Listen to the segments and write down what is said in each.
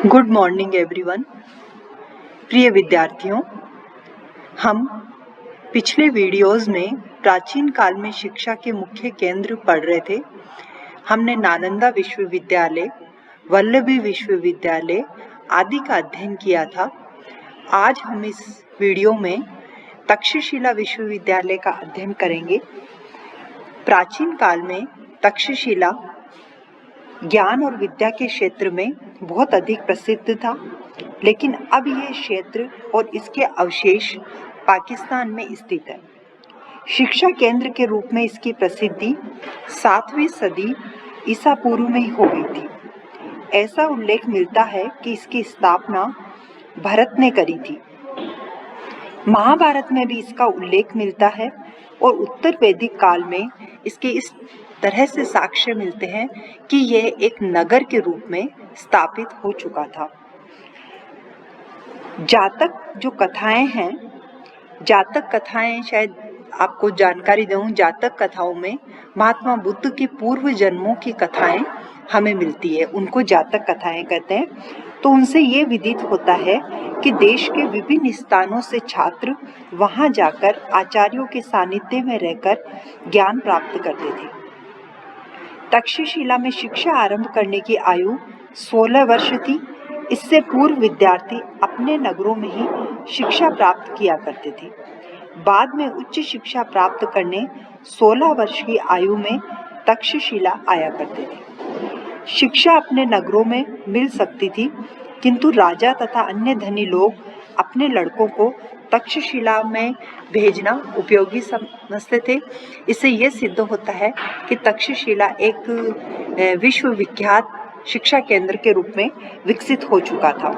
Good morning everyone. प्रिय विद्यार्थियों, हम पिछले वीडियोस में प्राचीन काल में शिक्षा के मुख्य केंद्र पढ़ रहे थे। हमने नालंदा विश्वविद्यालय, वल्लभी विश्वविद्यालय आदि का अध्ययन किया था। आज हम इस वीडियो में तक्षशिला विश्वविद्यालय का अध्ययन करेंगे। प्राचीन काल में तक्षशिला ज्ञान और विद्या के क्षेत्र में बहुत अधिक प्रसिद्ध था, लेकिन अब यह क्षेत्र और इसके अवशेष पाकिस्तान में स्थित है। शिक्षा केंद्र के रूप में इसकी प्रसिद्धि 7वीं सदी ईसा पूर्व में ही हो गई थी। ऐसा उल्लेख मिलता है कि इसकी स्थापना भरत ने करी थी। महाभारत में भी इसका उल्लेख मिलता है और उत्तर वैदिक काल में इसके इस तरह से साक्ष्य मिलते हैं कि यह एक नगर के रूप में स्थापित हो चुका था। जातक जो कथाएं हैं, जातक कथाएं शायद आपको जानकारी दूं, जातक कथाओं में महात्मा बुद्ध के पूर्व जन्मों की कथाएं हमें मिलती है, उनको जातक कथाएं कहते हैं। तो उनसे ये विदित होता है कि देश के विभिन्न स्थानों से छात्र वहां जाकर आचार्यों के सानिध्य में रहकर ज्ञान प्राप्त करते थे। तक्षशिला में शिक्षा आरंभ करने की आयु 16 वर्ष थी। इससे पूर्व विद्यार्थी अपने नगरों में ही शिक्षा प्राप्त किया करते थे। बाद में उच्च शिक्षा प्राप्त करने 16 वर्ष की आयु में तक्षशिला आया करते थे। शिक्षा अपने नगरों में मिल सकती थी, किंतु राजा तथा अन्य धनी लोग अपने लड़कों को तक्षशिला में भेजना उपयोगी समझते थे। इससे यह सिद्ध होता है कि तक्षशिला एक विश्वविख्यात शिक्षा केंद्र के रूप में विकसित हो चुका था।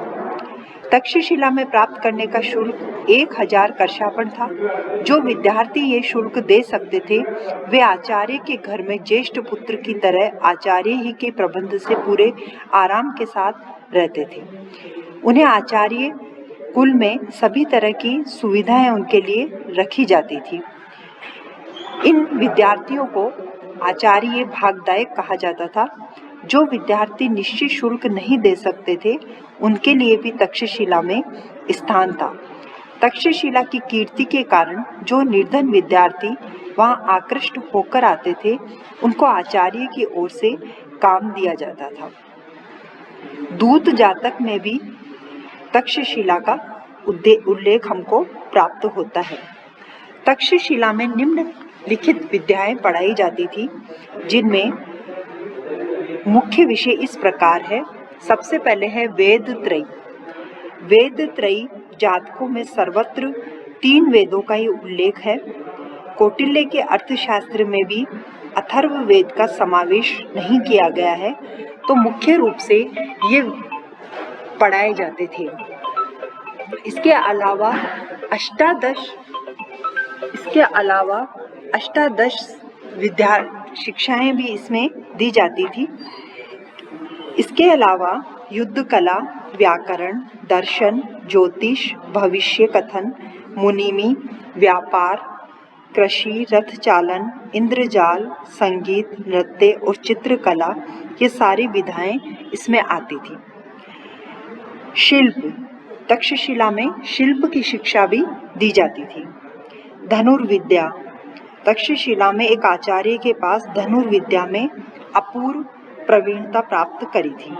तक्षशिला में प्राप्त करने का शुल्क 1000 कर्षापण था। जो विद्यार्थी ये शुल्क दे सकते थे, वे आचार्य के घर में ज्येष्ठ पुत्र की तरह आचार्य ही के प्रबंध से पूरे आराम के साथ रहते थे। उन्हें आचार्य कुल में सभी तरह की सुविधाएं उनके लिए रखी जाती थी। इन विद्यार्थियों को आचार्य भागदायक कहा जाता था। जो विद्यार्थी निश्चित शुल्क नहीं दे सकते थे, उनके लिए भी तक्षशिला में स्थान था। तक्षशिला की कीर्ति के कारण जो निर्धन विद्यार्थी वहां आकृष्ट होकर आते थे, उनको आचार्य की ओर से काम दिया जाता था। दूत जातक में भी तक्षशिला का उल्लेख हमको प्राप्त होता है। तक्षशिला में निम्नलिखित विद्याएं पढ़ाई जाती थी, जिनमें मुख्य विषय इस प्रकार है। सबसे पहले है वेद त्रयी। वेद त्रयी जातकों में सर्वत्र 3 वेदों का ही उल्लेख है। कौटिल्य के अर्थशास्त्र में भी अथर्व वेद का समावेश नहीं किया गया है, तो मुख्य रूप से ये पढ़ाए जाते थे। इसके अलावा अष्टादश विद्या शिक्षाएं भी इसमें दी जाती थी। इसके अलावा युद्ध कला, व्याकरण, दर्शन, ज्योतिष, भविष्य कथन, मुनिमी, व्यापार, कृषि, रथ चालन, इंद्रजाल, संगीत, नृत्य और चित्रकला, ये सारी विधाएं इसमें आती थी। शिल्प, तक्षशिला में शिल्प की शिक्षा भी दी जाती थी। धनुर्विद्या, तक्षशिला में एक आचार्य के पास धनुर्विद्या में अपूर्व प्रवीणता प्राप्त करी थी।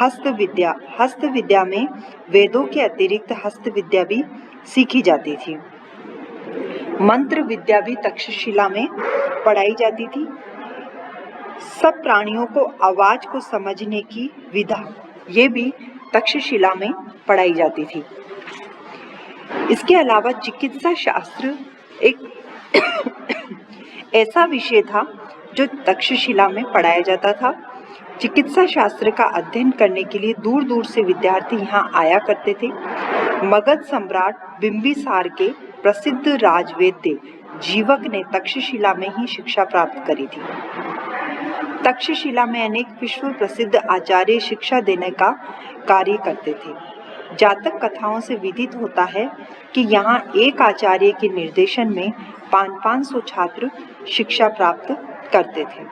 हस्त विद्या में वेदों के अतिरिक्त हस्त विद्या भी सीखी जाती थी। मंत्र विद्या भी तक्षशिला में पढ़ाई जाती थी। सब प्राणियों को आवाज को समझने की विधा, ये भी तक्षशिला में पढ़ाई जाती थी। इसके अलावा चिकित्सा शास्त्र एक ऐसा विषय था जो तक्षशिला में पढ़ाया जाता था। चिकित्सा शास्त्र का अध्ययन करने के लिए दूर दूर से विद्यार्थी यहाँ आया करते थे। मगध सम्राट बिंबिसार के प्रसिद्ध राजवैद्य जीवक ने तक्षशिला में ही शिक्षा प्राप्त करी थी। तक्षशिला में अनेक विश्व प्रसिद्ध आचार्य शिक्षा देने का कार्य करते थे। जातक कथाओं से विदित होता है कि यहाँ एक आचार्य के निर्देशन में 500 छात्र शिक्षा प्राप्त करते थे।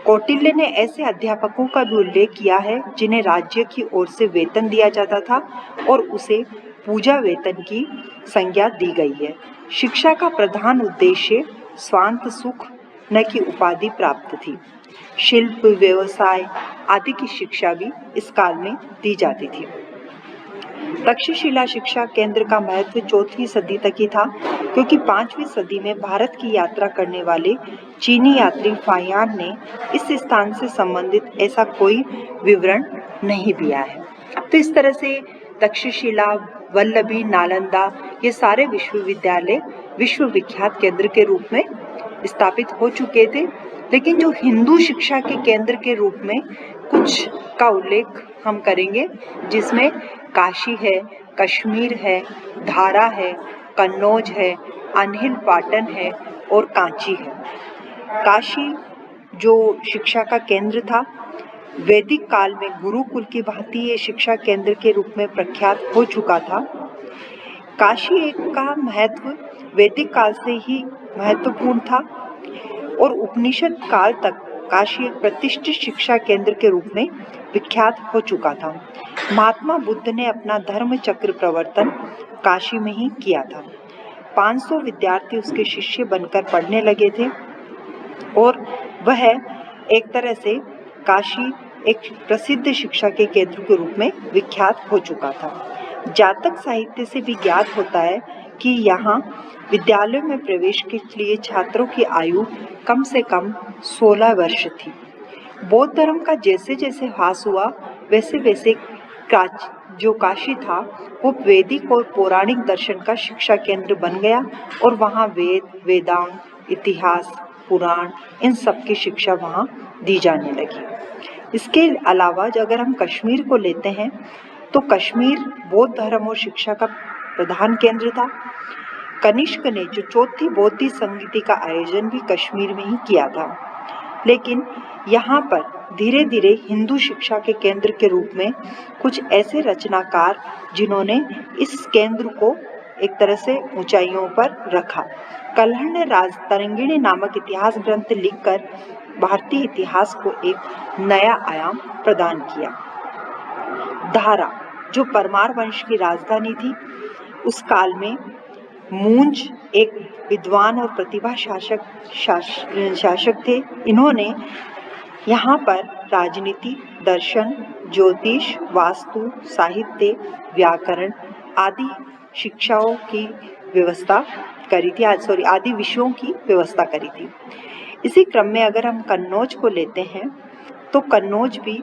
कौटिल्य ने ऐसे अध्यापकों का भी उल्लेख किया है जिन्हें राज्य की ओर से वेतन दिया जाता था और उसे पूजा वेतन की संज्ञा दी गई है। शिक्षा का प्रधान उद्देश्य स्वांत सुख न कि उपाधि प्राप्त थी। शिल्प, व्यवसाय आदि की शिक्षा भी इस काल में दी जाती थी। तक्षशिला शिक्षा केंद्र का महत्व 4वीं सदी तक ही था, क्योंकि 5वीं सदी में भारत की यात्रा करने वाले चीनी यात्री फाहियान ने इस स्थान से संबंधित ऐसा कोई विवरण नहीं दिया है। तो इस तरह से तक्षशिला, वल्लभी, नालंदा ये सारे विश्वविद्यालय विश्वविख्यात केंद्र के रूप में स्थापित हो चुके थे, लेकिन जो हिंदू शिक्षा के केंद्र के रूप में कुछ का उल्लेख हम करेंगे, जिसमें काशी है, कश्मीर है, धारा है, कन्नौज है, अनहिल पाटन है और कांची है। काशी जो शिक्षा का केंद्र था, वैदिक काल में गुरुकुल की भांति ये शिक्षा केंद्र के रूप में प्रख्यात हो चुका था। काशी एक का महत्व वैदिक काल से ही महत्वपूर्ण था और उपनिषद काल तक काशी एक प्रतिष्ठित शिक्षा केंद्र के रूप में विख्यात हो चुका था। महात्मा बुद्ध ने अपना धर्म चक्र प्रवर्तन काशी में ही किया था। 500 विद्यार्थी उसके शिष्य बनकर पढ़ने लगे थे और वह एक तरह से काशी एक प्रसिद्ध शिक्षा के केंद्र के रूप में विख्यात हो चुका था। जातक साहित्य से भी ज्ञात होता है कि यहाँ विद्यालयों में प्रवेश के लिए छात्रों की आयु कम से कम 16 वर्ष थी। बौद्ध धर्म का जैसे जैसे ह्रास हुआ, वैसे वैसे जो काशी था वो वैदिक और पौराणिक दर्शन का शिक्षा केंद्र बन गया और वहाँ वेद, वेदांग, इतिहास, पुराण इन सब की शिक्षा वहाँ दी जाने लगी। इसके अलावा अगर हम कश्मीर को लेते हैं तो कश्मीर बौद्ध धर्म और शिक्षा का प्रधान केंद्र था। कनिष्क ने जो चौथी बौद्ध संगीति का आयोजन भी कश्मीर में ही किया था, लेकिन यहाँ पर धीरे धीरे हिंदू शिक्षा के केंद्र के रूप में कुछ ऐसे रचनाकार जिन्होंने इस केंद्र को एक तरह से ऊंचाइयों पर रखा। कल्हड़ ने राजतरंगिणी नामक इतिहास ग्रंथ लिखकर भारतीय इतिहास को एक नया आयाम प्रदान किया। धारा जो परमार वंश की राजधानी थी, उस काल में मूंज एक विद्वान और प्रतिभा शासक थे। इन्होंने यहाँ पर राजनीति, दर्शन, ज्योतिष, वास्तु, साहित्य, व्याकरण आदि शिक्षाओं की व्यवस्था करी थी, आदि विषयों की व्यवस्था करी थी। इसी क्रम में अगर हम कन्नौज को लेते हैं तो कन्नौज भी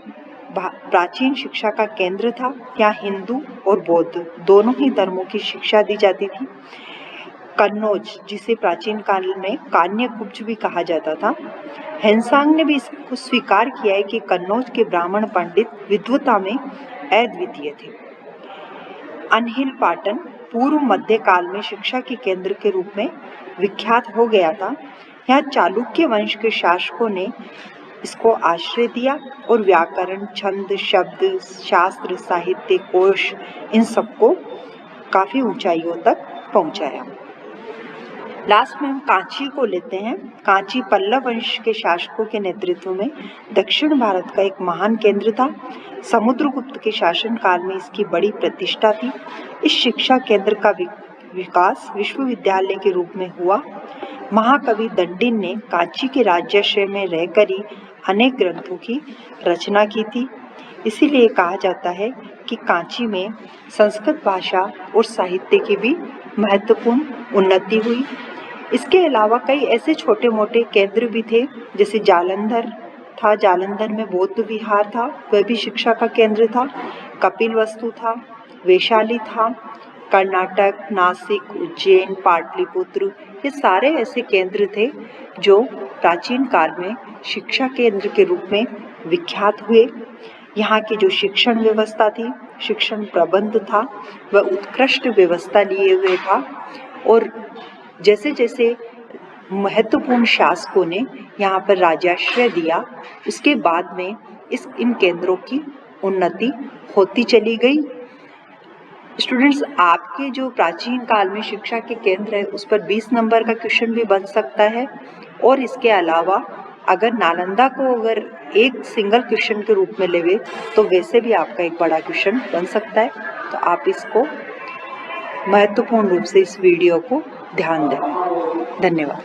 प्राचीन शिक्षा का केंद्र था। यहाँ हिंदू और बौद्ध दोनों ही धर्मों की शिक्षा दी जाती थी। कन्नौज जिसे प्राचीन काल में कान्यकुब्ज भी कहा जाता था, हेनसांग ने भी इसको स्वीकार किया है कि कन्नौज के ब्राह्मण पंडित विद्वता में अद्वितीय थे। अनहिल पाटन पूर्व मध्य काल में शिक्षा के केंद्र के रूप में विख्यात हो गया था। यहाँ चालुक्य वंश के शासकों ने इसको आश्रय दिया और व्याकरण, छंद, शब्द, शास्त्र, साहित्य, कोश इन सबको काफी ऊंचाइयों तक पहुंचाया। लास्ट में हम कांची को लेते हैं। कांची पल्लव वंश के शासकों के नेतृत्व में दक्षिण भारत का एक महान केंद्र था। समुद्रगुप्त के शासन काल में इसकी बड़ी प्रतिष्ठा थी। इस शिक्षा केंद्र का विकास विश्वविद्यालय के रूप में हुआ। महाकवि दंडिन ने कांची के राज्याश्रय में रहकर ही अनेक ग्रंथों की रचना की थी। इसीलिए कहा जाता है कि कांची में संस्कृत भाषा और साहित्य की भी महत्वपूर्ण उन्नति हुई। इसके अलावा कई ऐसे छोटे मोटे केंद्र भी थे, जैसे जालंधर था, जालंधर में बौद्ध विहार था, वह भी शिक्षा का केंद्र था। कपिलवस्तु था, वैशाली था, कर्नाटक, नासिक, उज्जैन, पाटलिपुत्र ये सारे ऐसे केंद्र थे जो प्राचीन काल में शिक्षा केंद्र के रूप में विख्यात हुए। यहाँ की जो शिक्षण व्यवस्था थी, शिक्षण प्रबंध था, वह उत्कृष्ट व्यवस्था लिए हुए था और जैसे जैसे महत्वपूर्ण शासकों ने यहाँ पर राज्याश्रय दिया, उसके बाद में इन केंद्रों की उन्नति होती चली गई। स्टूडेंट्स, आपके जो प्राचीन काल में शिक्षा के केंद्र है उस पर 20 नंबर का क्वेश्चन भी बन सकता है और इसके अलावा अगर नालंदा को अगर एक सिंगल क्वेश्चन के रूप में लेवे तो वैसे भी आपका एक बड़ा क्वेश्चन बन सकता है। तो आप इसको महत्वपूर्ण रूप से इस वीडियो को ध्यान दें। धन्यवाद।